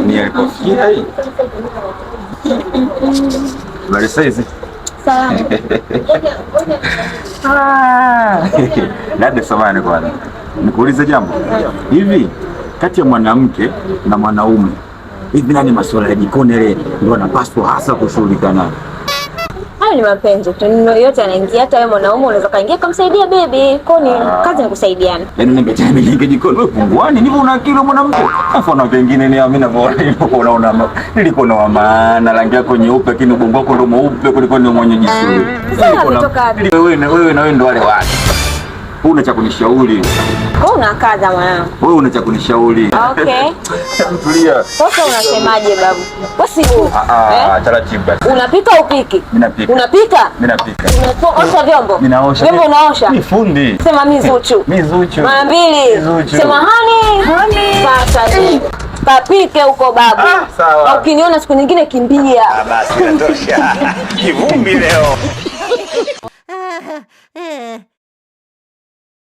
Ni alipofikia hii. Bali saizi. Sawa. Dada samahani kwanza. Nikuulize jambo. Hivi kati ya mwanamke na mwanaume, hivi nani masuala ya jikoni ile ndio anapaswa hasa kushughulika nayo? Hayo ni mapenzi tu. Yote anaingia, hata wewe mwanaume unaweza kaingia kumsaidia baby. Kwa ni kazi ni kusaidiana. Yaani ningeje jikoni wewe punguani, nipo una kilo mwanamke. Afu na pengine ni mimi navyoona hivyo unaona niliko na maana rangi yako nyeupe lakini ubongo wako ndio mweupe kuliko ndio mwenye jisuri. Sasa umetoka wewe na wewe ndio wale wale. Una cha kunishauri. Wewe unakaza mwanangu. Wewe una cha kunishauri. Okay. Tulia. Sasa unasemaje babu? Wasi taratibu basi. Unapika upiki? Mimi napika. Unapika? Mimi napika. Unaosha vyombo? Mimi naosha. Vyombo unaosha? Ni fundi. Sema mimi Zuchu. Mimi Zuchu. Mara mbili. Sema hani. Sasa papike huko babu. Sawa. Ukiniona siku nyingine kimbia. Basi inatosha. Kivumbi leo.